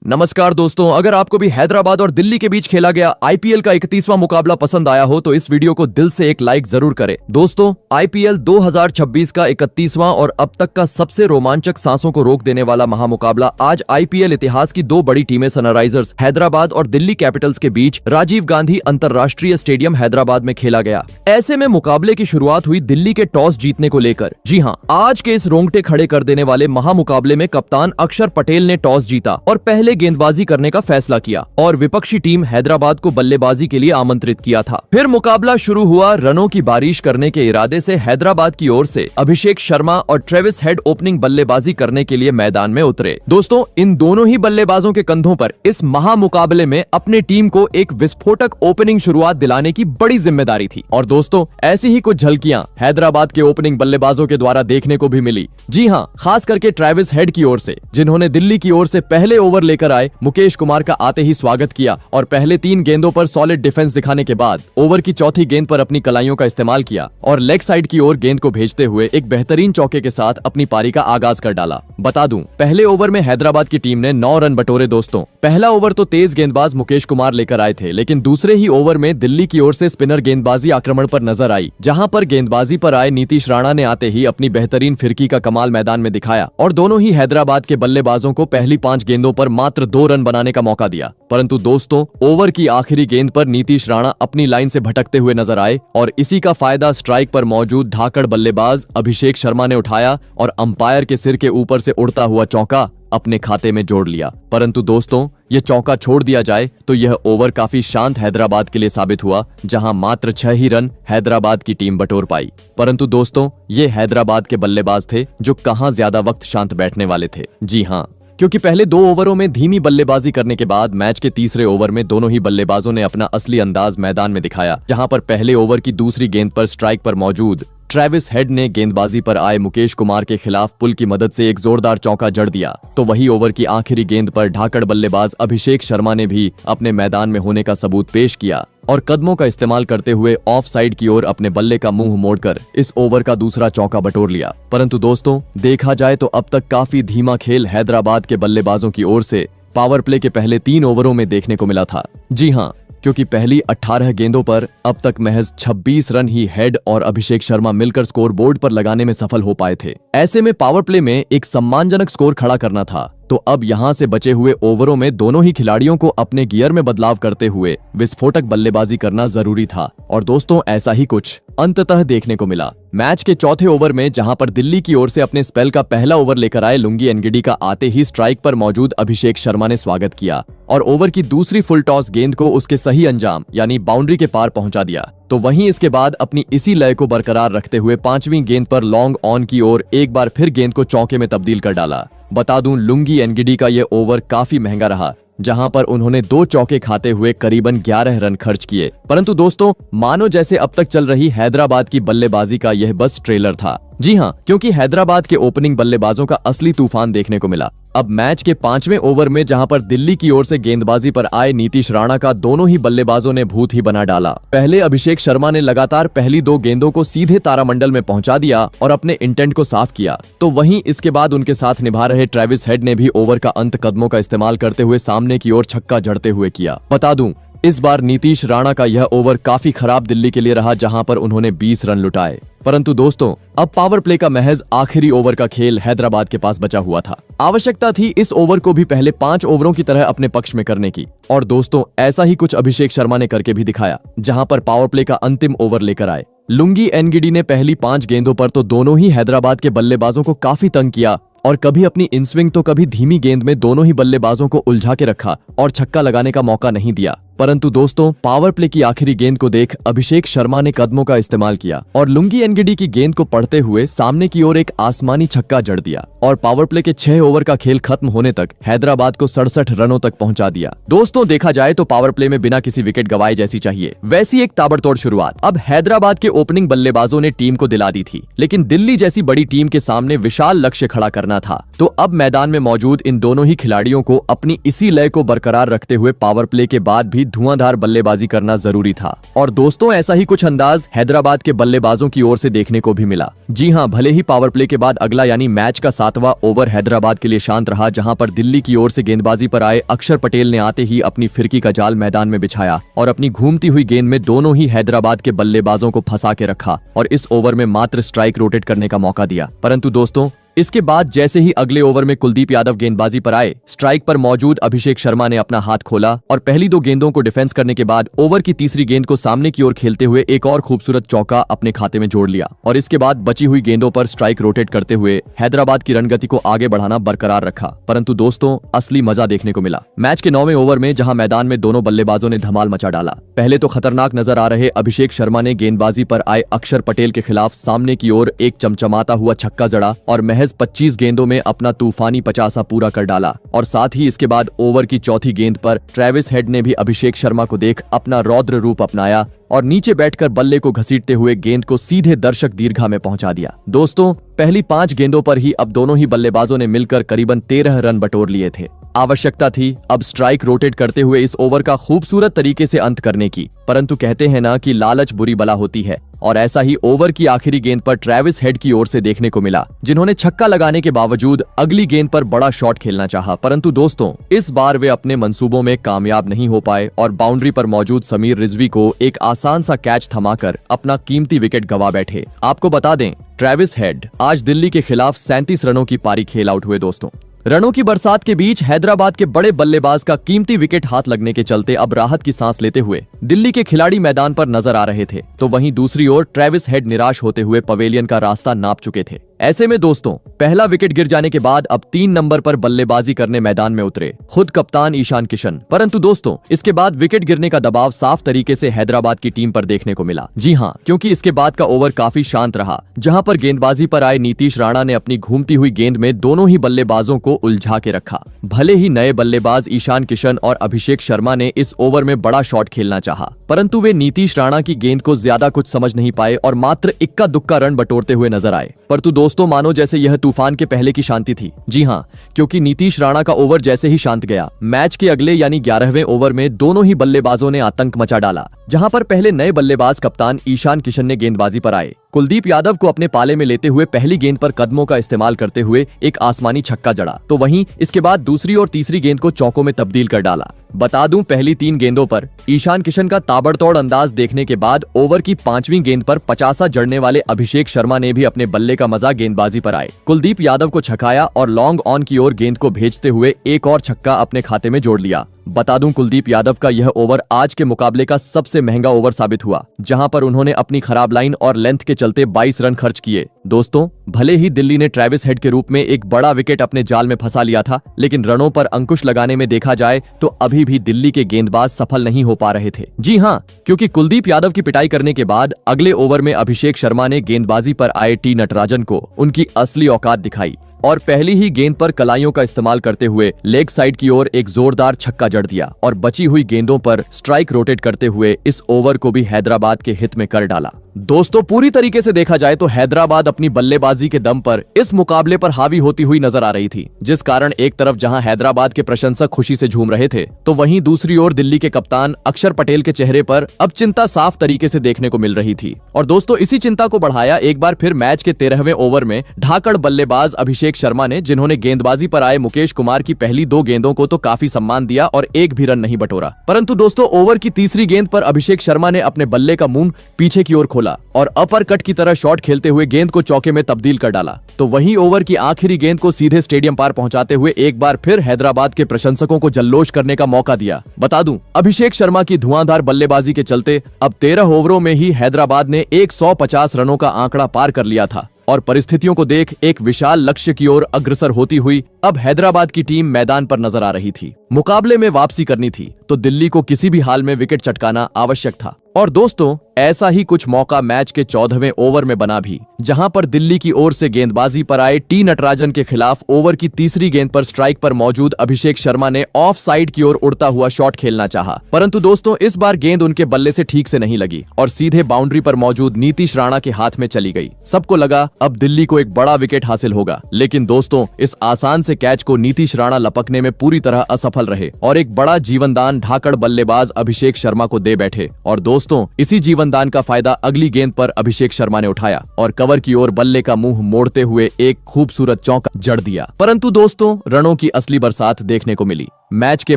नमस्कार दोस्तों, अगर आपको भी हैदराबाद और दिल्ली के बीच खेला गया आईपीएल का 31वां मुकाबला पसंद आया हो तो इस वीडियो को दिल से एक लाइक जरूर करें। दोस्तों, आईपीएल 2026 का 31वां और अब तक का सबसे रोमांचक, सांसों को रोक देने वाला महामुकाबला आज आईपीएल इतिहास की दो बड़ी टीमें सनराइजर्स हैदराबाद और दिल्ली कैपिटल्स के बीच राजीव गांधी अंतरराष्ट्रीय स्टेडियम हैदराबाद में खेला गया। ऐसे में मुकाबले की शुरुआत हुई दिल्ली के टॉस जीतने को लेकर। जी हाँ, आज के इस रोंगटे खड़े कर देने वाले महामुकाबले में कप्तान अक्षर पटेल ने टॉस जीता और पहले गेंदबाजी करने का फैसला किया और विपक्षी टीम हैदराबाद को बल्लेबाजी के लिए आमंत्रित किया था। फिर मुकाबला शुरू हुआ। रनों की बारिश करने के इरादे से हैदराबाद की ओर से अभिषेक शर्मा और ट्रेविस हेड ओपनिंग बल्लेबाजी करने के लिए मैदान में उतरे। दोस्तों, इन दोनों ही बल्लेबाजों के कंधों पर इस महामुकाबले में अपनी टीम को एक विस्फोटक ओपनिंग शुरुआत दिलाने की बड़ी जिम्मेदारी थी। और दोस्तों, ऐसी ही कुछ झलकियां हैदराबाद के ओपनिंग बल्लेबाजों के द्वारा देखने को भी मिली। जी हाँ, खास करके ट्रेविस हेड की ओर से, जिन्होंने दिल्ली की ओर से पहले ओवर लेकर आए मुकेश कुमार का आते ही स्वागत किया और पहले 3 गेंदों पर सॉलिड डिफेंस दिखाने के बाद ओवर की चौथी गेंद पर अपनी कलाइयों का इस्तेमाल किया और लेग साइड की ओर गेंद को भेजते हुए एक बेहतरीन चौके के साथ अपनी पारी का आगाज कर डाला। बता दूं, पहले ओवर में हैदराबाद की टीम ने 9 रन बटोरे। दोस्तों, पहला ओवर तो तेज गेंदबाज मुकेश कुमार लेकर आए थे, लेकिन दूसरे ही ओवर में दिल्ली की ओर से स्पिनर गेंदबाजी आक्रमण पर नजर आई, जहां पर गेंदबाजी पर आए नीतीश राणा ने आते ही अपनी बेहतरीन फिरकी का कमाल मैदान में दिखाया और दोनों ही हैदराबाद के बल्लेबाजों को पहली 5 गेंदों पर मात्र 2 रन बनाने का मौका दिया। परंतु दोस्तों, ओवर की आखिरी गेंद पर नीतीश राणा अपनी लाइन से भटकते हुए नजर आए और इसी का फायदा स्ट्राइक पर मौजूद धाकड़ बल्लेबाज अभिषेक शर्मा ने उठाया और अंपायर के सिर के ऊपर से उड़ता हुआ चौका अपने खाते में जोड़ लिया। परंतु दोस्तों, ये चौका छोड़ दिया जाए तो यह ओवर काफी शांत हैदराबाद के लिए साबित हुआ, जहां मात्र 6 ही रन हैदराबाद की टीम बटोर पाई। परंतु दोस्तों, ये हैदराबाद के बल्लेबाज थे जो कहां ज्यादा वक्त शांत बैठने वाले थे। जी हाँ, क्योंकि पहले 2 ओवरों में धीमी बल्लेबाजी करने के बाद मैच के तीसरे ओवर में दोनों ही बल्लेबाजों ने अपना असली अंदाज मैदान में दिखाया, जहां पर पहले ओवर की दूसरी गेंद पर स्ट्राइक पर मौजूद ट्रेविस हेड ने गेंदबाजी पर आए मुकेश कुमार के खिलाफ पुल की मदद से एक जोरदार चौका जड़ दिया। तो वही ओवर की आखिरी गेंद पर ढाकड़ बल्लेबाज अभिषेक शर्मा ने भी अपने मैदान में होने का सबूत पेश किया और कदमों का इस्तेमाल करते हुए ऑफ साइड की ओर अपने बल्ले का मुंह मोड़कर इस ओवर का दूसरा चौका बटोर लिया। परंतु दोस्तों, देखा जाए तो अब तक काफी धीमा खेल हैदराबाद के बल्लेबाजों की ओर से पावर प्ले के पहले 3 ओवरों में देखने को मिला था। जी हाँ, क्योंकि पहली 18 गेंदों पर अब तक महज 26 रन ही हेड और अभिषेक शर्मा मिलकर स्कोर बोर्ड पर लगाने में सफल हो पाए थे। ऐसे में पावर प्ले में एक सम्मानजनक स्कोर खड़ा करना था, तो अब यहां से बचे हुए ओवरों में दोनों ही खिलाड़ियों को अपने गियर में बदलाव करते हुए विस्फोटक बल्लेबाजी करना जरूरी था। और दोस्तों, ऐसा ही कुछ अंततः देखने को मिला। मैच के चौथे ओवर में जहां पर दिल्ली की ओर से अपने स्पेल का पहला ओवर लेकर आए लुंगी एनगिडी का आते ही स्ट्राइक पर मौजूद अभिषेक शर्मा ने स्वागत किया और ओवर की दूसरी फुल टॉस गेंद को उसके सही अंजाम यानी बाउंड्री के पार पहुंचा दिया। तो वहीं इसके बाद अपनी इसी लय को बरकरार रखते हुए 5वीं गेंद पर लॉन्ग ऑन की ओर एक बार फिर गेंद को चौके में तब्दील कर डाला। बता दूं, लुंगी एनगिडी का यह ओवर काफी महंगा रहा, जहां पर उन्होंने 2 चौके खाते हुए करीबन 11 रन खर्च किए। परंतु दोस्तों, मानो जैसे अब तक चल रही हैदराबाद की बल्लेबाजी का यह बस ट्रेलर था। जी हाँ, क्योंकि हैदराबाद के ओपनिंग बल्लेबाजों का असली तूफान देखने को मिला। अब मैच के 5वें ओवर में जहां पर दिल्ली की ओर से गेंदबाजी पर आए नीतीश राणा का दोनों ही बल्लेबाजों ने भूत ही बना डाला। पहले अभिषेक शर्मा ने लगातार पहली 2 गेंदों को सीधे तारामंडल में पहुंचा दिया और अपने इंटेंट को साफ किया। तो वहीं इसके बाद उनके साथ निभा रहे ट्रेविस हेड ने भी ओवर का अंत कदमों का इस्तेमाल करते हुए सामने की ओर छक्का जड़ते हुए किया। बता दूं, इस बार नीतीश राणा का यह ओवर काफी खराब दिल्ली के लिए रहा, जहां पर उन्होंने 20 रन लुटाए। परंतु दोस्तों, अब पावर प्ले का महज आखिरी ओवर का खेल हैदराबाद के पास बचा हुआ था। आवश्यकता थी इस ओवर को भी पहले 5 ओवरों की तरह अपने पक्ष में करने की। और दोस्तों, ऐसा ही कुछ अभिषेक शर्मा ने करके भी दिखाया, जहां पर पावर प्ले का अंतिम ओवर लेकर आए। लुंगी एनगिडी ने पहली 5 गेंदों पर तो दोनों ही हैदराबाद के बल्लेबाजों को काफी तंग किया और कभी अपनी इनस्विंग तो कभी धीमी गेंद में दोनों ही बल्लेबाजों को उलझा के रखा और छक्का लगाने का मौका नहीं दिया। परंतु दोस्तों, पावर प्ले की आखिरी गेंद को देख अभिषेक शर्मा ने कदमों का इस्तेमाल किया और लुंगी एनगिडी की गेंद को पढ़ते हुए सामने की ओर एक आसमानी छक्का जड़ दिया और पावर प्ले के 6 ओवर का खेल खत्म होने तक हैदराबाद को 67 रनों तक पहुंचा दिया। दोस्तों, देखा जाए तो पावर प्ले में बिना किसी विकेट गवाए जैसी चाहिए वैसी एक ताबड़तोड़ शुरुआत अब हैदराबाद के ओपनिंग बल्लेबाजों ने टीम को दिला दी थी, लेकिन दिल्ली जैसी बड़ी टीम के सामने विशाल लक्ष्य खड़ा करना था। तो अब मैदान में मौजूद इन दोनों ही खिलाड़ियों को अपनी इसी लय को बरकरार रखते हुए पावर प्ले के बाद भी धुआंधार बल्लेबाजी करना जरूरी था। और दोस्तों, ऐसा ही कुछ अंदाज हैदराबाद के बल्लेबाजों की ओर से देखने को भी मिला। जी हाँ, भले ही पावर प्ले के बाद अगला यानी मैच का 7वां ओवर हैदराबाद के लिए शांत रहा, जहां पर दिल्ली की ओर से गेंदबाजी पर आए अक्षर पटेल ने आते ही अपनी फिरकी का जाल मैदान में बिछाया और अपनी घूमती हुई गेंद में दोनों ही हैदराबाद के बल्लेबाजों को फंसा के रखा और इस ओवर में मात्र स्ट्राइक रोटेट करने का मौका दिया। परंतु दोस्तों, इसके बाद जैसे ही अगले ओवर में कुलदीप यादव गेंदबाजी पर आए, स्ट्राइक पर मौजूद अभिषेक शर्मा ने अपना हाथ खोला और पहली 2 गेंदों को डिफेंस करने के बाद ओवर की तीसरी गेंद को सामने की ओर खेलते हुए एक और खूबसूरत चौका अपने खाते में जोड़ लिया और इसके बाद बची हुई गेंदों पर स्ट्राइक रोटेट करते हुए हैदराबाद की रणगति को आगे बढ़ाना बरकरार रखा। परंतु दोस्तों, असली मजा देखने को मिला मैच के 9वें ओवर में, जहां मैदान में दोनों बल्लेबाजों ने धमाल मचा डाला। पहले तो खतरनाक नजर आ रहे अभिषेक शर्मा ने गेंदबाजी पर आए अक्षर पटेल के खिलाफ सामने की ओर एक चमचमाता हुआ छक्का जड़ा और महज 25 गेंदों में अपना तूफानी 50 पूरा कर डाला। और साथ ही इसके बाद ओवर की चौथी गेंद पर ट्रेविस हेड ने भी अभिषेक शर्मा को देख अपना रौद्र रूप अपनाया और नीचे बैठकर बल्ले को घसीटते हुए गेंद को सीधे दर्शक दीर्घा में पहुंचा दिया। दोस्तों, पहली 5 गेंदों पर ही अब दोनों ही बल्लेबाजों ने मिलकर करीबन 13 रन बटोर लिए थे। आवश्यकता थी अब स्ट्राइक रोटेट करते हुए इस ओवर का खूबसूरत तरीके से अंत करने की, परंतु कहते हैं ना कि लालच बुरी बला होती है और ऐसा ही ओवर की आखिरी गेंद पर ट्रेविस हेड की ओर से देखने को मिला, जिन्होंने छक्का लगाने के बावजूद अगली गेंद पर बड़ा शॉट खेलना चाहा। परंतु दोस्तों, इस बार वे अपने मंसूबों में कामयाब नहीं हो पाए और बाउंड्री पर मौजूद समीर रिजवी को एक आसान सा कैच थमाकर अपना कीमती विकेट गंवा बैठे। आपको बता दें, ट्रेविस हेड आज दिल्ली के खिलाफ 37 रनों की पारी खेल आउट हुए। दोस्तों, रनों की बरसात के बीच हैदराबाद के बड़े बल्लेबाज का कीमती विकेट हाथ लगने के चलते अब राहत की सांस लेते हुए दिल्ली के खिलाड़ी मैदान पर नजर आ रहे थे, तो वहीं दूसरी ओर ट्रेविस हेड निराश होते हुए पवेलियन का रास्ता नाप चुके थे। ऐसे में दोस्तों, पहला विकेट गिर जाने के बाद अब 3 नंबर पर बल्लेबाजी करने मैदान में उतरे खुद कप्तान ईशान किशन। परंतु दोस्तों, इसके बाद विकेट गिरने का दबाव साफ तरीके से हैदराबाद की टीम पर देखने को मिला। जी हाँ, क्योंकि इसके बाद का ओवर काफी शांत रहा, जहां पर गेंदबाजी पर आए नीतीश राणा ने अपनी घूमती हुई गेंद में दोनों ही बल्लेबाजों को उलझा के रखा। भले ही नए बल्लेबाज ईशान किशन और अभिषेक शर्मा ने इस ओवर में बड़ा शॉट खेलना चाहा, परंतु वे नीतीश राणा की गेंद को ज्यादा कुछ समझ नहीं पाए और मात्र इक्का दुक्का रन बटोरते हुए नजर आए। परंतु दोस्तों, मानो जैसे यह तूफान के पहले की शांति थी। जी हाँ, क्योंकि नीतीश राणा का ओवर जैसे ही शांत गया, मैच के अगले यानी 11वें ओवर में दोनों ही बल्लेबाजों ने आतंक मचा डाला, जहां पर पहले नए बल्लेबाज कप्तान ईशान किशन ने गेंदबाजी पर आए कुलदीप यादव को अपने पाले में लेते हुए पहली गेंद पर कदमों का इस्तेमाल करते हुए एक आसमानी छक्का जड़ा, तो वहीं इसके बाद दूसरी और तीसरी गेंद को चौकों में तब्दील कर डाला। बता दूं, पहली 3 गेंदों पर ईशान किशन का ताबड़तोड़ अंदाज देखने के बाद ओवर की 5वीं गेंद पर 50 जड़ने वाले अभिषेक शर्मा ने भी अपने बल्ले का मजा गेंदबाजी पर आए कुलदीप यादव को छकाया और लॉन्ग ऑन की ओर गेंद को भेजते हुए एक और छक्का अपने खाते में जोड़ लिया। बता दूं, कुलदीप यादव का यह ओवर आज के मुकाबले का सबसे महंगा ओवर साबित हुआ, जहां पर उन्होंने अपनी खराब लाइन और लेंथ के चलते 22 रन खर्च किए। दोस्तों, भले ही दिल्ली ने ट्रेविस हेड के रूप में एक बड़ा विकेट अपने जाल में फंसा लिया था, लेकिन रनों पर अंकुश लगाने में देखा जाए तो अभी भी दिल्ली के गेंदबाज सफल नहीं हो पा रहे थे। जी हाँ, क्योंकि कुलदीप यादव की पिटाई करने के बाद अगले ओवर में अभिषेक शर्मा ने गेंदबाजी पर आए टी नटराजन को उनकी असली औकात दिखाई और पहली ही गेंद पर कलाइयों का इस्तेमाल करते हुए लेग साइड की ओर एक जोरदार छक्का जड़ दिया और बची हुई गेंदों पर स्ट्राइक रोटेट करते हुए इस ओवर को भी हैदराबाद के हित में कर डाला। दोस्तों, पूरी तरीके से देखा जाए तो हैदराबाद अपनी बल्लेबाजी के दम पर इस मुकाबले पर हावी होती हुई नजर आ रही थी, जिस कारण एक तरफ जहां हैदराबाद के प्रशंसक खुशी से झूम रहे थे, तो वहीं दूसरी ओर दिल्ली के कप्तान अक्षर पटेल के चेहरे पर अब चिंता साफ तरीके से देखने को मिल रही थी। और दोस्तों, इसी चिंता को बढ़ाया एक बार फिर मैच के 13वें ओवर में ढाकड़ बल्लेबाज अभिषेक शर्मा ने, जिन्होंने गेंदबाजी पर आए मुकेश कुमार की पहली 2 गेंदों को तो काफी सम्मान दिया और एक भी रन नहीं बटोरा। परंतु दोस्तों, ओवर की तीसरी गेंद पर अभिषेक शर्मा ने अपने बल्ले का मुंह पीछे की ओर खोला और अपर कट की तरह शॉट खेलते हुए गेंद को चौके में तब्दील कर डाला, तो वहीं ओवर की आखिरी गेंद को सीधे स्टेडियम पार पहुंचाते हुए एक बार फिर हैदराबाद के प्रशंसकों को जल्लोष करने का मौका दिया। बता दूं, अभिषेक शर्मा की धुआंधार बल्लेबाजी के चलते अब 13 ओवरों में ही हैदराबाद ने 150 रनों का आंकड़ा पार कर लिया था और परिस्थितियों को देख एक विशाल लक्ष्य की ओर अग्रसर होती हुई अब हैदराबाद की टीम मैदान पर नजर आ रही थी। मुकाबले में वापसी करनी थी तो दिल्ली को किसी भी हाल में विकेट चटकाना आवश्यक था। और दोस्तों ऐसा ही कुछ मौका मैच के 14वें ओवर में बना भी, जहां पर दिल्ली की ओर से गेंदबाजी पर आए टी नटराजन के खिलाफ ओवर की तीसरी गेंद पर स्ट्राइक पर मौजूद अभिषेक शर्मा ने ऑफ साइड की ओर उड़ता हुआ शॉट खेलना चाहा, परंतु दोस्तों इस बार गेंद उनके बल्ले से ठीक से नहीं लगी और सीधे बाउंड्री पर मौजूद नीतीश राणा के हाथ में चली गई। सबको लगा अब दिल्ली को एक बड़ा विकेट हासिल होगा, लेकिन दोस्तों इस आसान से कैच को नीतीश राणा लपकने में पूरी तरह असफल रहे और एक बड़ा जीवनदान ढाकड़ बल्लेबाज अभिषेक शर्मा को दे बैठे। और दोस्तों इसी जीवनदान का फायदा अगली गेंद पर अभिषेक शर्मा ने उठाया और कवर की ओर बल्ले का मुंह मोड़ते हुए एक खूबसूरत चौका जड़ दिया। परंतु दोस्तों रनों की असली बरसात देखने को मिली। मैच के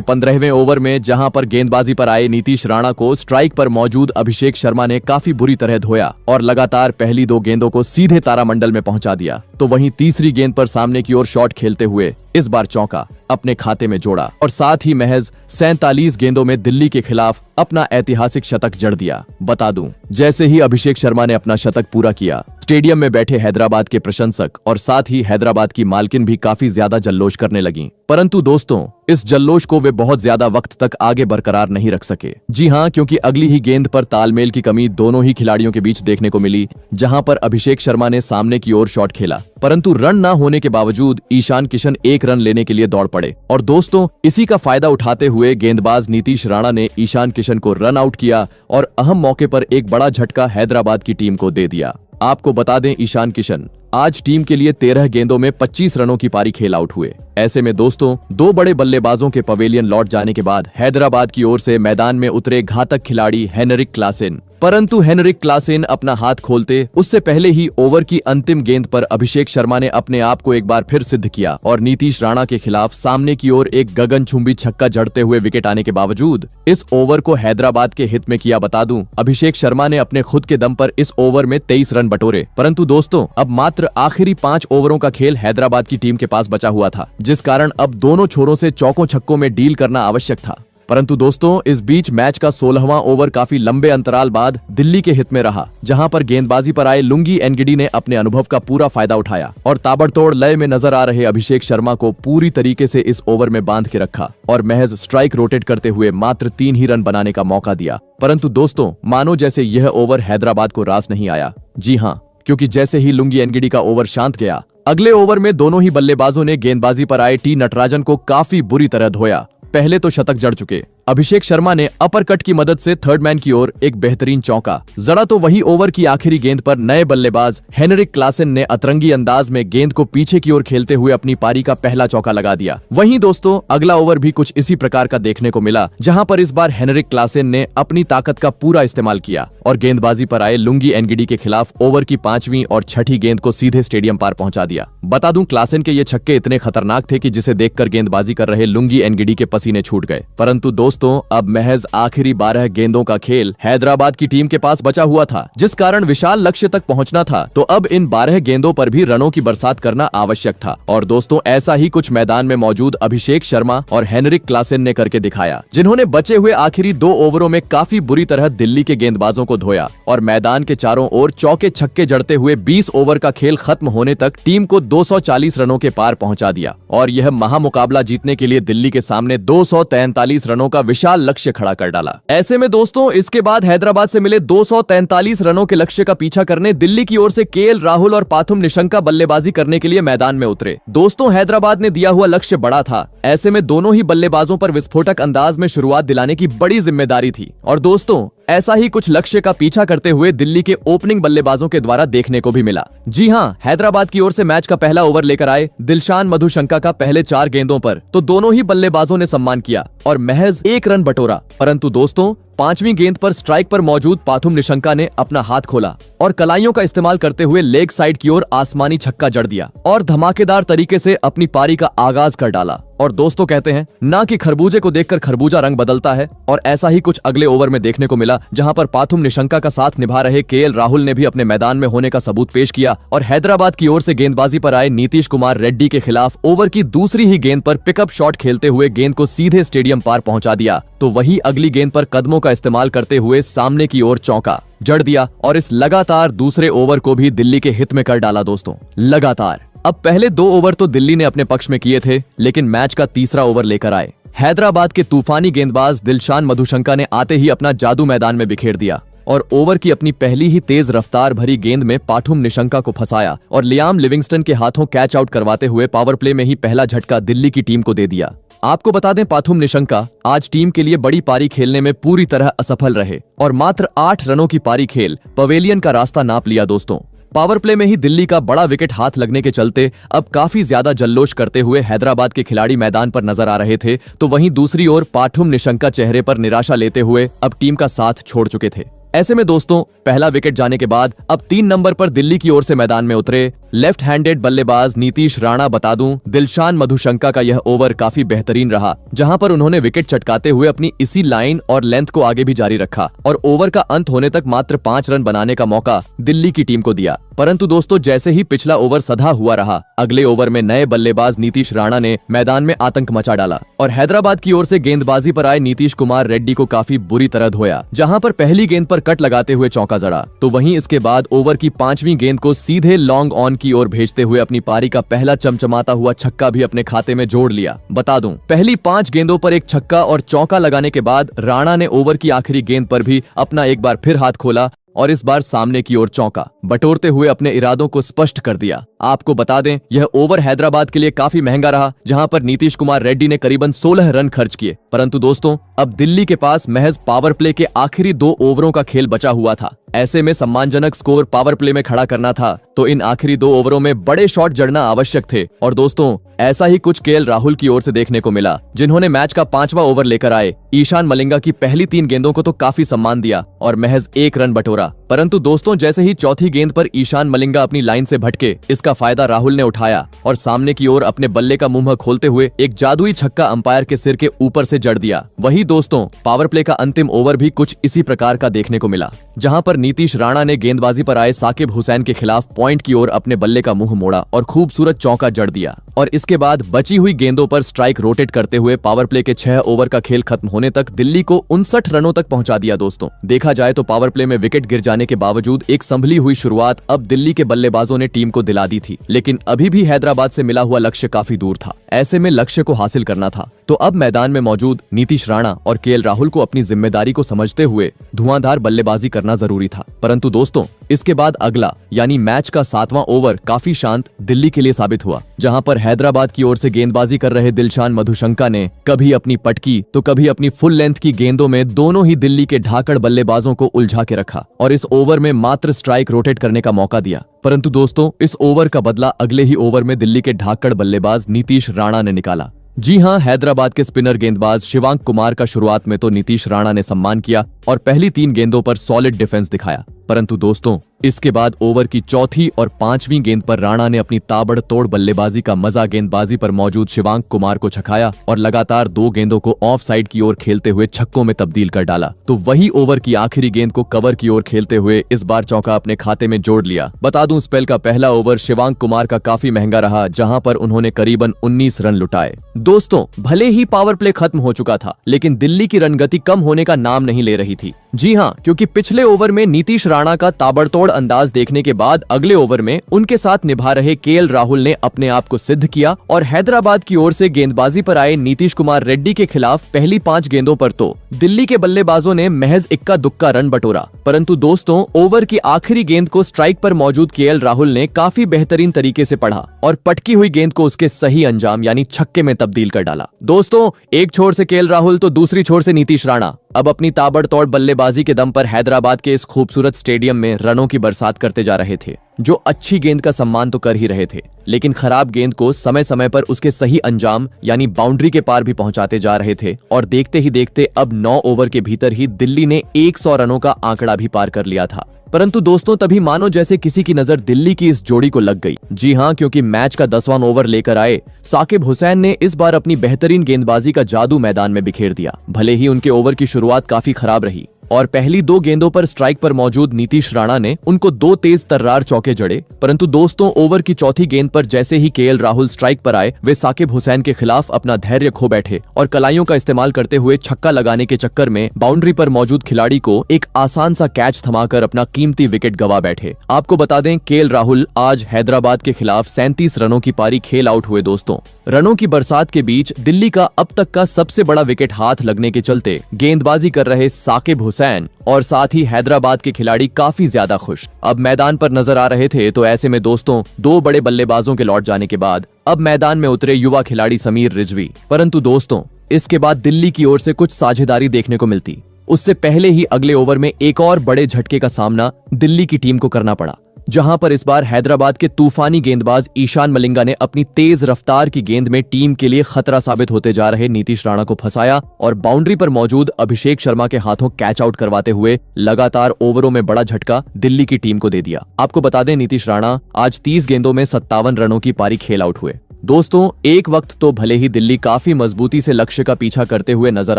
15वें ओवर में जहां पर गेंदबाजी पर आए नीतीश राणा को स्ट्राइक पर मौजूद अभिषेक शर्मा ने काफी बुरी तरह धोया और लगातार पहली 2 गेंदों को सीधे तारामंडल में पहुंचा दिया, तो वहीं तीसरी गेंद पर सामने की ओर शॉट खेलते हुए इस बार चौका अपने खाते में जोड़ा और साथ ही महज 47 गेंदों में दिल्ली के खिलाफ अपना ऐतिहासिक शतक जड़ दिया। बता दूं, जैसे ही अभिषेक शर्मा ने अपना शतक पूरा किया, स्टेडियम में बैठे हैदराबाद के प्रशंसक और साथ ही हैदराबाद की मालकिन भी काफी ज्यादा जल्लोष करने लगी। परंतु दोस्तों इस जल्लोष को वे बहुत ज्यादा वक्त तक आगे बरकरार नहीं रख सके। जी हां, क्योंकि अगली ही गेंद पर तालमेल की कमी दोनों ही खिलाड़ियों के बीच देखने को मिली, जहां पर अभिषेक शर्मा ने सामने की ओर शॉट खेला, परंतु रन न होने के बावजूद ईशान किशन 1 रन लेने के लिए दौड़ पड़े और दोस्तों इसी का फायदा उठाते हुए गेंदबाज नीतीश राणा ने ईशान किशन को रन आउट किया और अहम मौके पर एक बड़ा झटका हैदराबाद की टीम को दे दिया। आपको बता दें, ईशान किशन आज टीम के लिए 13 गेंदों में 25 रनों की पारी खेल आउट हुए। ऐसे में दोस्तों 2 बड़े बल्लेबाजों के पवेलियन लौट जाने के बाद हैदराबाद की ओर से मैदान में उतरे घातक खिलाड़ी हेनरिक क्लासेन, परंतु हेनरिक क्लासेन अपना हाथ खोलते उससे पहले ही ओवर की अंतिम गेंद पर अभिषेक शर्मा ने अपने आप को एक बार फिर सिद्ध किया और नीतीश राणा के खिलाफ सामने की ओर एक गगनचुंबी छक्का जड़ते हुए विकेट आने के बावजूद इस ओवर को हैदराबाद के हित में किया। बता दूं, अभिषेक शर्मा ने अपने खुद के दम पर इस ओवर में 23 रन बटोरे, परंतु दोस्तों अब मात्र आखिरी 5 ओवरों का खेल हैदराबाद की टीम के पास बचा हुआ था, जिस कारण अब दोनों छोरों से चौकों छक्कों में डील करना आवश्यक था। परंतु दोस्तों इस बीच मैच का 16वां ओवर काफी लंबे अंतराल बाद दिल्ली के हित में रहा, जहां पर गेंदबाजी पर आए लुंगी एनगिडी ने अपने अनुभव का पूरा फायदा उठाया और ताबड़तोड़ लय में नजर आ रहे अभिषेक शर्मा को पूरी तरीके से इस ओवर में बांध के रखा और महज स्ट्राइक रोटेट करते हुए मात्र 3 ही रन बनाने का मौका दिया। परंतु दोस्तों मानो जैसे यह ओवर हैदराबाद को रास नहीं आया। जी हाँ, क्योंकि जैसे ही लुंगी एनगिडी का ओवर शांत गया, अगले ओवर में दोनों ही बल्लेबाजों ने गेंदबाजी पर आए टी नटराजन को काफी बुरी तरह धोया। पहले तो शतक जड़ चुके अभिषेक शर्मा ने अपर कट की मदद से थर्ड मैन की ओर एक बेहतरीन चौका जड़ा, तो वही ओवर की आखिरी गेंद पर नए बल्लेबाज हेनरिक क्लासेन ने अतरंगी अंदाज में गेंद को पीछे की ओर खेलते हुए अपनी पारी का पहला चौका लगा दिया। वहीं दोस्तों अगला ओवर भी कुछ इसी प्रकार का देखने को मिला, जहां पर इस बार हेनरिक क्लासेन ने अपनी ताकत का पूरा इस्तेमाल किया और गेंदबाजी पर आए लुंगी एनगिडी के खिलाफ ओवर की 5वीं और 6ठी गेंद को सीधे स्टेडियम पार पहुंचा दिया। बता दूं, क्लासेन के ये छक्के इतने खतरनाक थे कि जिसे देखकर गेंदबाजी कर रहे लुंगी एनगिडी के पसीने छूट गए। परंतु दोस्तों अब महज आखिरी 12 गेंदों का खेल हैदराबाद की टीम के पास बचा हुआ था, जिस कारण विशाल लक्ष्य तक पहुंचना था, तो अब इन 12 गेंदों पर भी रनों की बरसात करना आवश्यक था। और दोस्तों ऐसा ही कुछ मैदान में मौजूद अभिषेक शर्मा और हेनरिक क्लासेन ने करके दिखाया, जिन्होंने बचे हुए आखिरी 2 ओवरों में काफी बुरी तरह दिल्ली के गेंदबाजों को धोया और मैदान के चारों ओर चौके छक्के जड़ते हुए 20 ओवर का खेल खत्म होने तक टीम को 240 रनों के पार पहुंचा दिया और यह महामुकाबला जीतने के लिए दिल्ली के सामने 243 रनों का विशाल लक्ष्य खड़ा कर डाला। ऐसे में दोस्तों इसके बाद हैदराबाद से मिले 243 रनों के लक्ष्य का पीछा करने दिल्ली की ओर से केएल राहुल और पाथुम निशंका बल्लेबाजी करने के लिए मैदान में उतरे। दोस्तों हैदराबाद ने दिया हुआ लक्ष्य बड़ा था, ऐसे में दोनों ही बल्लेबाजों पर विस्फोटक अंदाज में शुरुआत दिलाने की बड़ी जिम्मेदारी थी और दोस्तों ऐसा ही कुछ लक्ष्य का पीछा करते हुए दिल्ली के ओपनिंग बल्लेबाजों के द्वारा देखने को भी मिला। जी हां, हैदराबाद की ओर से मैच का पहला ओवर लेकर आए दिलशान मधुशंका का पहले 4 गेंदों पर तो दोनों ही बल्लेबाजों ने सम्मान किया और महज 1 रन बटोरा। परंतु दोस्तों 5वीं गेंद पर स्ट्राइक पर मौजूद पाथुम निशंका ने अपना हाथ खोला और कलाइयों का इस्तेमाल करते हुए लेग साइड की ओर आसमानी छक्का जड़ दिया और धमाकेदार तरीके से अपनी पारी का आगाज कर डाला। और दोस्तों कहते हैं ना कि खरबूजे को देखकर खरबूजा रंग बदलता है, और ऐसा ही कुछ अगले ओवर में देखने को मिला, जहां पर पाथुम निशंका का साथ निभा रहे केएल राहुल ने भी अपने मैदान में होने का सबूत पेश किया और हैदराबाद की ओर से गेंदबाजी पर आए नीतीश कुमार रेड्डी के खिलाफ ओवर की दूसरी ही गेंद पर पिकअप शॉट खेलते हुए गेंद को सीधे स्टेडियम पार पहुंचा दिया, तो वही अगली गेंद पर कदमों का इस्तेमाल करते हुए सामने की ओर चौका जड़ दिया और इस लगातार दूसरे ओवर को भी दिल्ली के हित में कर डाला। दोस्तों लगातार अब पहले 2 ओवर तो दिल्ली ने अपने पक्ष में किए थे, लेकिन मैच का तीसरा ओवर लेकर आए हैदराबाद के तूफानी गेंदबाज दिलशान मधुशंका ने आते ही अपना जादू मैदान में बिखेर दिया और ओवर की अपनी पहली ही तेज रफ्तार भरी गेंद में पाठुम निशंका को फंसाया और लियाम लिविंगस्टन के हाथों कैच आउट करवाते हुए पावर प्ले में ही पहला झटका दिल्ली की टीम को दे दिया। आपको बता दें, पाठुम निशंका आज टीम के लिए बड़ी पारी खेलने में पूरी तरह असफल रहे और मात्र 8 रनों की पारी खेल पवेलियन का रास्ता नाप लिया। दोस्तों, पावर प्ले में ही दिल्ली का बड़ा विकेट हाथ लगने के चलते अब काफी ज्यादा जल्लोष करते हुए हैदराबाद के खिलाड़ी मैदान पर नजर आ रहे थे, तो वहीं दूसरी ओर पाठुम निशंका चेहरे पर निराशा लेते हुए अब टीम का साथ छोड़ चुके थे। ऐसे में दोस्तों, पहला विकेट जाने के बाद अब 3 नंबर पर दिल्ली की ओर से मैदान में उतरे लेफ्ट हैंडेड बल्लेबाज नीतीश राणा। बता दूं, दिलशान मधुशंका का यह ओवर काफी बेहतरीन रहा, जहां पर उन्होंने विकेट चटकाते हुए अपनी इसी लाइन और लेंथ को आगे भी जारी रखा और ओवर का अंत होने तक मात्र 5 रन बनाने का मौका दिल्ली की टीम को दिया। परंतु दोस्तों, जैसे ही पिछला ओवर सधा हुआ रहा, अगले ओवर में नए बल्लेबाज नीतीश राणा ने मैदान में आतंक मचा डाला और हैदराबाद की ओर से गेंदबाजी पर आए नीतीश कुमार रेड्डी को काफी बुरी तरह धोया। जहां पर पहली गेंद पर कट लगाते हुए चौका जड़ा, तो वहीं इसके बाद ओवर की 5वीं गेंद को सीधे लॉन्ग ऑन की ओर भेजते हुए अपनी पारी का पहला चमचमाता हुआ छक्का भी अपने खाते में जोड़ लिया। बता दूं, पहली 5 गेंदों पर एक छक्का और चौका लगाने के बाद राणा ने ओवर की आखिरी गेंद पर भी अपना एक बार फिर हाथ खोला और इस बार सामने की ओर चौका बटोरते हुए अपने इरादों को स्पष्ट कर दिया। आपको बता दें, यह ओवर हैदराबाद के लिए काफी महंगा रहा, जहां पर नीतीश कुमार रेड्डी ने करीबन 16 रन खर्च किए। परंतु दोस्तों, अब दिल्ली के पास महज पावर प्ले के आखिरी 2 ओवरों का खेल बचा हुआ था। ऐसे में सम्मानजनक स्कोर पावर प्ले में खड़ा करना था, तो इन आखिरी 2 ओवरों में बड़े शॉट जड़ना आवश्यक थे। और दोस्तों, ऐसा ही कुछ केएल राहुल की ओर से देखने को मिला, जिन्होंने मैच का 5वां ओवर लेकर आए ईशान मलिंगा की पहली 3 गेंदों को तो काफी सम्मान दिया और महज 1 रन बटोरा। परंतु दोस्तों, जैसे ही चौथी गेंद पर ईशान मलिंगा अपनी लाइन से भटके, इसका फायदा राहुल ने उठाया और सामने की ओर अपने बल्ले का मुंह खोलते हुए एक जादुई छक्का अंपायर के सिर के ऊपर से जड़ दिया। वही दोस्तों, पावर प्ले का अंतिम ओवर भी कुछ इसी प्रकार का देखने को मिला, जहां पर नीतीश राणा ने गेंदबाजी पर आए साकिब हुसैन के खिलाफ पॉइंट की ओर अपने बल्ले का मुंह मोड़ा और खूबसूरत चौका जड़ दिया और इसके बाद बची हुई गेंदों पर स्ट्राइक रोटेट करते हुए पावर प्ले के 6 ओवर का खेल खत्म होने तक दिल्ली को 59 रनों तक पहुंचा दिया। दोस्तों, देखा जाए तो पावर प्ले में विकेट गिर जाने के बावजूद एक संभली हुई शुरुआत अब दिल्ली के बल्लेबाजों ने टीम को दिला दी थी, लेकिन अभी भी हैदराबाद से मिला हुआ लक्ष्य काफी दूर था। ऐसे में लक्ष्य को हासिल करना था, तो अब मैदान में मौजूद नीतीश राणा और केएल राहुल को अपनी जिम्मेदारी को समझते हुए धुआंधार बल्लेबाजी करना जरूरी था। परंतु दोस्तों, इसके बाद अगला यानी मैच का 7वां ओवर काफी शांत दिल्ली के लिए साबित हुआ, जहां पर हैदराबाद की ओर से गेंदबाजी कर रहे दिलशान मधुशंका ने कभी अपनी पटकी तो कभी अपनी फुल लेंथ की गेंदों में दोनों ही दिल्ली के ढाकड़ बल्लेबाजों को उलझा के रखा और इस ओवर में मात्र स्ट्राइक रोटेट करने का मौका दिया। परंतु दोस्तों, इस ओवर का बदला अगले ही ओवर में दिल्ली के ढाकड़ बल्लेबाज नीतीश राणा ने निकाला। जी हां, हैदराबाद के स्पिनर गेंदबाज शिवांक कुमार का शुरुआत में तो नीतीश राणा ने सम्मान किया और पहली 3 गेंदों पर सॉलिड डिफेंस दिखाया। परंतु दोस्तों, इसके बाद ओवर की चौथी और 5वीं गेंद पर राणा ने अपनी ताबड़तोड़ बल्लेबाजी का मजा गेंदबाजी पर मौजूद शिवांक कुमार को छकाया और लगातार 2 गेंदों को ऑफ साइड की ओर खेलते हुए छक्कों में तब्दील कर डाला। तो वही ओवर की आखिरी गेंद को कवर की ओर खेलते हुए इस बार चौका अपने खाते में जोड़ लिया। बता दूं, स्पेल का पहला ओवर शिवांक कुमार का काफी महंगा रहा, जहां पर उन्होंने करीबन 19 रन लुटाए। दोस्तों, भले ही पावर प्ले खत्म हो चुका था, लेकिन दिल्ली की रनगति कम होने का नाम नहीं ले रही थी। जी हां, क्योंकि पिछले ओवर में नीतीश राणा का ताबड़तोड़ अंदाज देखने के बाद अगले ओवर में उनके साथ निभा रहे केएल राहुल ने अपने आप को सिद्ध किया और हैदराबाद की ओर से गेंदबाजी पर आए नीतीश कुमार रेड्डी के खिलाफ पहली 5 गेंदों पर तो दिल्ली के बल्लेबाजों ने महज इक्का दुक्का रन बटोरा। परंतु दोस्तों, ओवर की आखिरी गेंद को स्ट्राइक पर मौजूद केएल राहुल ने काफी बेहतरीन तरीके से पढ़ा और पटकी हुई गेंद को उसके सही अंजाम यानी छक्के में तब्दील कर डाला। दोस्तों, एक छोर से केएल राहुल तो दूसरी छोर से नीतीश राणा अब अपनी ताबड़तोड़ बल्लेबाजी के दम पर हैदराबाद के इस खूबसूरत स्टेडियम में रनों की बरसात करते जा रहे थे। जो अच्छी गेंद का सम्मान तो कर ही रहे थे, लेकिन खराब गेंद को समय समय पर उसके सही अंजाम यानी बाउंड्री के पार भी पहुंचाते जा रहे थे और देखते ही देखते अब 9 ओवर के भीतर ही दिल्ली ने 100 रनों का आंकड़ा भी पार कर लिया था। परंतु दोस्तों, तभी मानो जैसे किसी की नजर दिल्ली की इस जोड़ी को लग गई। जी हां, क्योंकि मैच का 10वां ओवर लेकर आए साकिब हुसैन ने इस बार अपनी बेहतरीन गेंदबाजी का जादू मैदान में बिखेर दिया। भले ही उनके ओवर की शुरुआत काफी खराब रही और पहली 2 गेंदों पर स्ट्राइक पर मौजूद नीतीश राणा ने उनको 2 तेज तर्रार चौके जड़े। परंतु दोस्तों ओवर की चौथी गेंद पर जैसे ही केएल राहुल स्ट्राइक पर आए, वे साकिब हुसैन के खिलाफ अपना धैर्य खो बैठे और कलाइयों का इस्तेमाल करते हुए छक्का लगाने के चक्कर में बाउंड्री पर मौजूद खिलाड़ी को एक आसान सा कैच थमाकर अपना कीमती विकेट गवा बैठे। आपको बता दें, केएल राहुल आज हैदराबाद के खिलाफ 37 रनों की पारी खेल आउट हुए। दोस्तों रनों की बरसात के बीच दिल्ली का अब तक का सबसे बड़ा विकेट हाथ लगने के चलते गेंदबाजी कर रहे साकिब हुसैन और साथ ही हैदराबाद के खिलाड़ी काफी ज्यादा खुश अब मैदान पर नजर आ रहे थे। तो ऐसे में दोस्तों 2 बड़े बल्लेबाजों के लौट जाने के बाद अब मैदान में उतरे युवा खिलाड़ी समीर रिजवी। परंतु दोस्तों इसके बाद दिल्ली की ओर से कुछ साझेदारी देखने को मिलती। उससे पहले ही अगले ओवर में एक और बड़े झटके का सामना दिल्ली की टीम को करना पड़ा, जहां पर इस बार हैदराबाद के तूफानी गेंदबाज ईशान मलिंगा ने अपनी तेज रफ्तार की गेंद में टीम के लिए खतरा साबित होते जा रहे नीतीश राणा को फंसाया और बाउंड्री पर मौजूद अभिषेक शर्मा के हाथों कैच आउट करवाते हुए लगातार ओवरों में बड़ा झटका दिल्ली की टीम को दे दिया। आपको बता दें, नीतीश राणा आज 30 गेंदों में 57 रनों की पारी खेल आउट हुए। दोस्तों एक वक्त तो भले ही दिल्ली काफी मजबूती से लक्ष्य का पीछा करते हुए नजर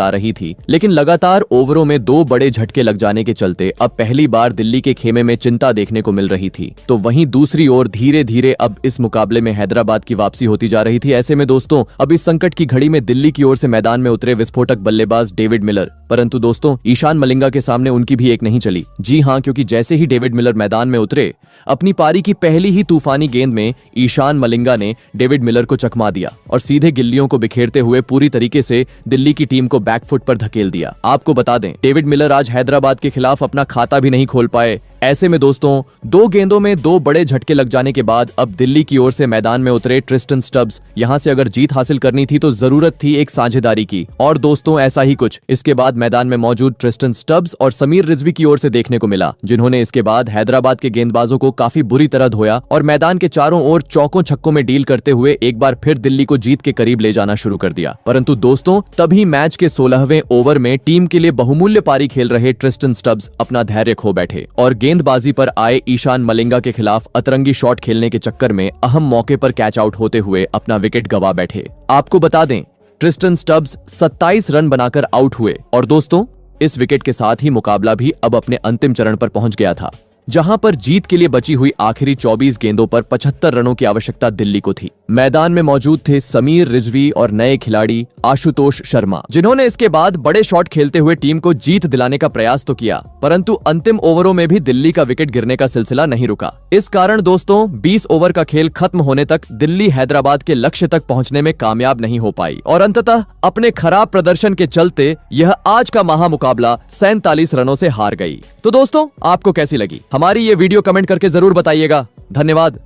आ रही थी, लेकिन लगातार ओवरों में 2 बड़े झटके लग जाने के चलते अब पहली बार दिल्ली के खेमे में चिंता देखने को मिल रही थी। तो वहीं दूसरी ओर धीरे धीरे अब इस मुकाबले में हैदराबाद की वापसी होती जा रही थी। ऐसे में दोस्तों अब इस संकट की घड़ी में दिल्ली की ओर से मैदान में उतरे विस्फोटक बल्लेबाज डेविड मिलर, परंतु दोस्तों ईशान मलिंगा के सामने उनकी भी एक नहीं चली। जी हाँ, क्योंकि जैसे ही डेविड मिलर मैदान में उतरे, अपनी पारी की पहली ही तूफानी गेंद में ईशान मलिंगा ने डेविड मिलर को चकमा दिया और सीधे गिल्लियों को बिखेरते हुए पूरी तरीके से दिल्ली की टीम को बैकफुट पर धकेल दिया। आपको बता दें, डेविड मिलर आज हैदराबाद के खिलाफ अपना खाता भी नहीं खोल पाए। ऐसे में दोस्तों 2 गेंदों में 2 बड़े झटके लग जाने के बाद अब दिल्ली की ओर से मैदान में उतरे ट्रिस्टन स्टब्स। यहां से अगर जीत हासिल करनी थी तो जरूरत थी एक साझेदारी की, और दोस्तों ऐसा ही कुछ इसके बाद मैदान में मौजूद ट्रिस्टन स्टब्स और समीर रिजवी की ओर से देखने को मिला, जिन्होंने इसके बाद हैदराबाद के गेंदबाजों को काफी बुरी तरह धोया और मैदान के चारों ओर चौकों छक्कों में डील करते हुए एक बार फिर दिल्ली को जीत के करीब ले जाना शुरू कर दिया। परंतु दोस्तों तभी मैच के 16वें ओवर में टीम के लिए बहुमूल्य पारी खेल रहे ट्रिस्टन स्टब्स अपना धैर्य खो बैठे और गेंदबाजी पर आए ईशान मलिंगा के खिलाफ अतरंगी शॉट खेलने के चक्कर में अहम मौके पर कैच आउट होते हुए अपना विकेट गवा बैठे। आपको बता दें, ट्रिस्टन स्टब्स 27 रन बनाकर आउट हुए और दोस्तों इस विकेट के साथ ही मुकाबला भी अब अपने अंतिम चरण पर पहुंच गया था, जहां पर जीत के लिए बची हुई आखिरी 24 गेंदों पर 75 रनों की आवश्यकता दिल्ली को थी। मैदान में मौजूद थे समीर रिजवी और नए खिलाड़ी आशुतोष शर्मा, जिन्होंने इसके बाद बड़े शॉट खेलते हुए टीम को जीत दिलाने का प्रयास तो किया, परंतु अंतिम ओवरों में भी दिल्ली का विकेट गिरने का सिलसिला नहीं रुका। इस कारण दोस्तों 20 ओवर का खेल खत्म होने तक दिल्ली हैदराबाद के लक्ष्य तक पहुंचने में कामयाब नहीं हो पाई और अंततः अपने खराब प्रदर्शन के चलते यह आज का महामुकाबला 47 रनों से हार गई। तो दोस्तों आपको कैसी लगी हमारी ये वीडियो? कमेंट करके जरूर बताइएगा। धन्यवाद।